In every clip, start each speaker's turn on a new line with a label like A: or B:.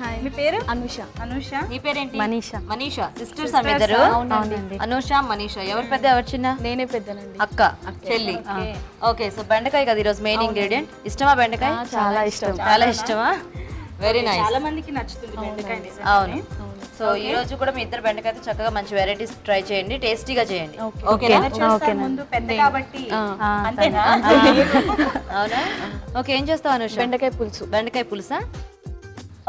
A: Hi, మీ పేరు?
B: అనుష.
A: అనుష.
C: నీ పేరేంటి?
B: మనీషా.
C: మనీషా. సిస్టర్స్ మీ ఇద్దరు?
B: అవునండి.
C: అనుష, మనీషా. ఎవరు పెద్ద ఎవరు చిన్న?
B: నేనే పెద్దనండి.
C: అక్క, చెల్లి. ఓకే, సో బెండకాయ కదా ఈరోజు మెయిన్ ఇంగ్రీడియంట్. ఇష్టమా బెండకాయ?
B: చాలా ఇష్టం.
C: చాలా ఇష్టమా? Very nice.
A: చాలా మందికి నచ్చుతుంది బెండకాయ.
C: అవును. సో ఈ రోజు కూడా మీ ఇద్దరు బెండకాయతో చక్కగా మంచి వెరైటీస్ ట్రై చేయండి, టేస్టీగా చేయండి.
A: చేస్తారు ముందు పెద్ద కాబట్టి అంతేనా?
C: అవునా? ఓకే, ఏం చేస్తావు అనుష?
B: బెండకాయ పులుసు.
C: బెండకాయ పులుసా?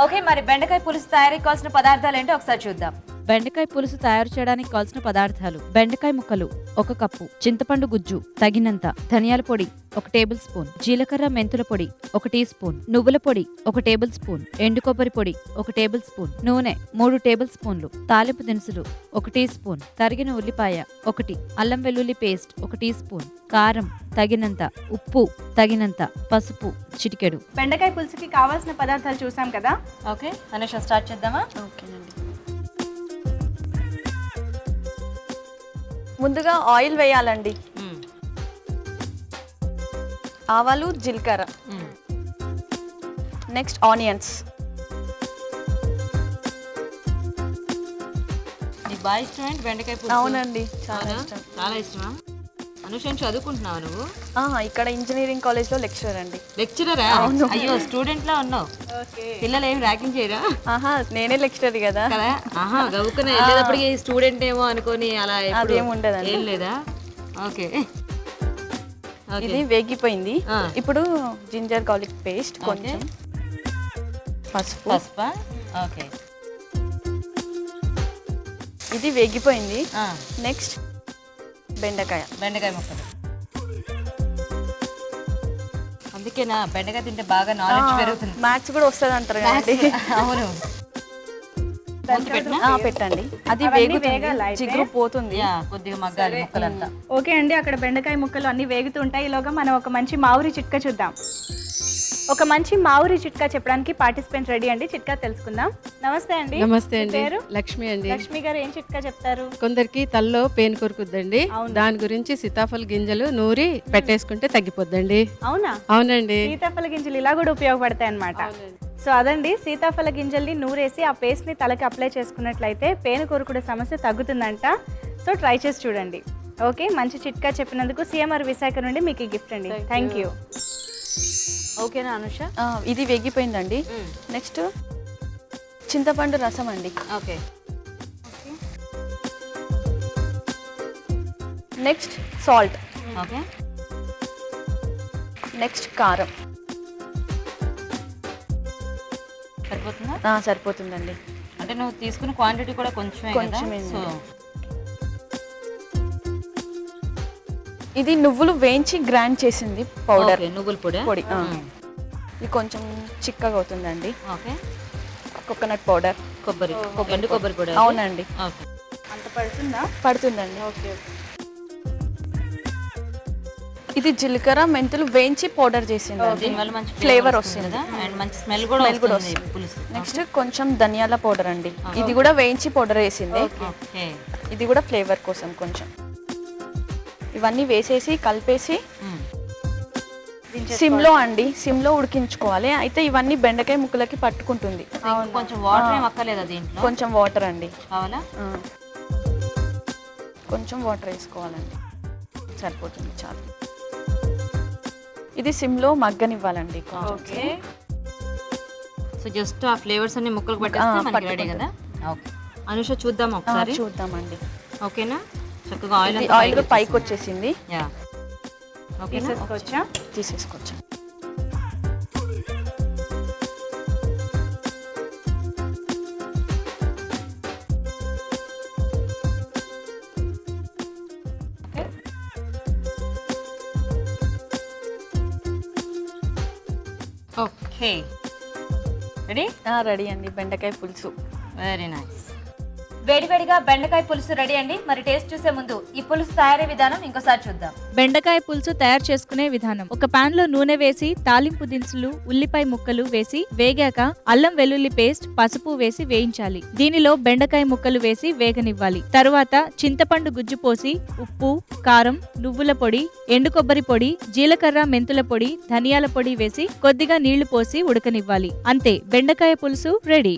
C: ఓకే, మరి బెండకాయ పులుసు తయారీకి కావాల్సిన పదార్థాలు ఏంటో ఒకసారి చూద్దాం.
D: బెండకాయ పులుసు తయారు చేయడానికి కావాల్సిన పదార్థాలు: బెండకాయ ముక్కలు 1 కప్పు, చింతపండు గుజ్జు తగినంత, ధనియాల పొడి 1 టేబుల్ స్పూన్, జీలకర్ర మెంతుల పొడి 1 టీ స్పూన్, నువ్వుల పొడి 1 టేబుల్ స్పూన్, ఎండు కొబ్బరి పొడి 1 టేబుల్ స్పూన్, నూనె 3 టేబుల్ స్పూన్లు, తాలింపు దినుసులు 1 టీ స్పూన్, తరిగిన ఉల్లిపాయ 1, అల్లం వెల్లుల్లి పేస్ట్ 1 టీ స్పూన్, కారం తగినంత, ఉప్పు తగినంత, పసుపు చిటికెడు.
A: బెండకాయ పులుసుకి కావాల్సిన పదార్థాలు చూసాం కదా.
C: ఓకే అనుష, స్టార్ట్ చేద్దామా?
B: ఓకేనండి. ముందుగా ఆయిల్ వేయాలండి. ఆవాలు, జీలకర్ర, నెక్స్ట్ ఆనియన్స్.
C: నీకు బాగా ఇష్టం ఏంటి బెండకాయ పులుసు?
B: అవునండి, చాలా ఇష్టం.
C: చాలా ఇష్టమా? అనుష, చదువుకుంటున్నావు నువ్వు?
B: ఇక్కడ ఇంజనీరింగ్ కాలేజ్ లో లెక్చరర్ అండి.
C: లెక్చరరా? అయ్యో, స్టూడెంట్ లా ఉన్నావు. పిల్లలు ఏమి ర్యాకింగ్ చేయరా?
B: నేనే లెక్చరర్ కదా.
C: కదా, గవ్వుకున్న వెళ్ళేటప్పటికి స్టూడెంట్ ఏమో అనుకొని అలా
B: అదేం ఉండదండి.
C: ఏం లేదా? ఓకే,
B: ఇది వేగిపోయింది. ఇప్పుడు జింజర్ గార్లిక్ పేస్ట్, కొంచెం పసుపు.
C: పసుపా? ఓకే,
B: ఇది వేగిపోయింది. నెక్స్ట్ బెండకాయ
C: ముక్కలు. అందుకేనా బెండకాయ తింటే బాగా నాలెడ్జ్ పెరుగుతుంది.
B: మ్యాథ్స్ కూడా వస్తుంది అంటారు కదండి.
C: అవును,
B: పెట్టండి. అది వేగుతుంది, చిగురు పోతుంది.
C: కొద్దిగా మగ్గాలి ముక్కలంతా.
A: ఓకే అండి, అక్కడ బెండకాయ ముక్కలు అన్ని వేగుతుంటాయి. ఈలోగా మనం ఒక మంచి మావురి చిట్కా చూద్దాం. ఒక మంచి మావురి చిట్కా చెప్పడానికి పార్టిసిపెంట్ రెడీ అండి. చిట్కా తెలుసుకుందాం. నమస్తే అండి.
E: నమస్తే అండి.
A: పేరు?
E: లక్ష్మి అండి.
A: లక్ష్మి గారు, ఏం చిట్కా చెప్తారు?
E: కొందరికి తల్లో పెయిన్ కొరుకుద్దండి, దాని గురించి సీతాఫల గింజలు నూరి పెట్టేసుకుంటే తగ్గిపోద్దండి.
A: అవునా?
E: అవునండి.
A: సీతాఫల గింజలు ఇలా కూడా ఉపయోగపడతాయి అన్నమాట. సో అదండి, సీతాఫల గింజల్ని నూరేసి ఆ పేస్ట్ ని తలకి అప్లై చేసుకున్నట్లయితే పేను కొరుకుడు సమస్య తగ్గుతుందంట. సో ట్రై చేసి చూడండి. ఓకే, మంచి చిట్కా చెప్పినందుకు సిఎంఆర్ విశాఖ నుండి మీకు ఈ గిఫ్ట్ అండి. Thank you.
C: ఓకేనా అనుష?
B: ఇది వేగిపోయిందండి. నెక్స్ట్ చింతపండు రసం అండి.
C: Okay,
B: next salt.
C: Okay,
B: next కారం.
C: సరిపోతుందా?
B: సరిపోతుందండి.
C: అంటే నువ్వు తీసుకున్న క్వాంటిటీ కూడా కొంచెమే కదా. సో
B: ఇది నువ్వులు వేయించి గ్రైండ్ చేసింది పౌడర్,
C: నువ్వుల పొడి.
B: ఇది కొంచెం చిక్కగా అవుతుందండి.
C: ఓకే,
B: కోకోనట్ పౌడర్,
C: ఎండు కొబ్బరి పొడి.
B: అవునండి.
C: ఓకే,
A: అంత పడుతుందా?
B: పడుతుందండి.
A: ఓకే.
C: ఇది జీలకర్ర మెంతులు వేయించి పౌడర్ చేసింది, ఫ్లేవర్ వస్తుంది అండ్ మంచి స్మెల్ కూడా వస్తుంది. నెక్స్ట్ కొంచెం ధనియాల పౌడర్ అండి, ఇది కూడా వేయించి పౌడర్ వేసింది, ఇది కూడా ఫ్లేవర్ కోసం కొంచెం. ఇవన్నీ వేసేసి కలిపేసి సిమ్లో అండి, సిమ్లో ఉడికించుకోవాలి. అయితే ఇవన్నీ బెండకాయ ముక్కలకి పట్టుకుంటుంది. కొంచెం వాటర్ ఏం అక్కర్లేదా దీంట్లో? కొంచెం వాటర్ అండి, కొంచెం వాటర్ వేసుకోవాలండి, సరిపోతుంది చాలు. ఇది సిమ్లో మగ్గనివ్వాలండి. ఓకే, సో జస్ట్ ఆ ఫ్లేవర్స్ అన్ని ముక్కలకు పట్టేస్తే మనకి రెడీ కదా. ఓకే అనుష, చూద్దాం ఒకసారి. చూద్దామండి. ఓకేనా, చక్కగా ఆయిల్ పైకి వచ్చేసింది. యా, తీసేసుకోవచ్చా? తీసేసుకోవచ్చా. Okay, ready? రెడీ అండి, బెండకాయ పులుసు. Very nice.
D: వేడివేడిగా బెండకాయ పులుసు రెడీ అండి. మరి టేస్ట్ చూసే ముందు ఈ పులుసు తయారీ విధానం ఇంకోసారి చూద్దాం. బెండకాయ పులుసు తయారు చేసుకునే విధానం: ఒక పాన్ లో నూనె వేసి తాలింపు దినుసులు, ఉల్లిపాయ ముక్కలు వేసి వేగాక అల్లం వెల్లుల్లి పేస్ట్, పసుపు వేసి వేయించాలి. దీనిలో బెండకాయ ముక్కలు వేసి వేగనివ్వాలి. తరువాత చింతపండు గుజ్జు పోసి ఉప్పు, కారం, నువ్వుల పొడి, ఎండు కొబ్బరి పొడి, జీలకర్ర మెంతుల పొడి, ధనియాల పొడి వేసి కొద్దిగా నీళ్లు పోసి ఉడకనివ్వాలి. అంతే, బెండకాయ పులుసు రెడీ.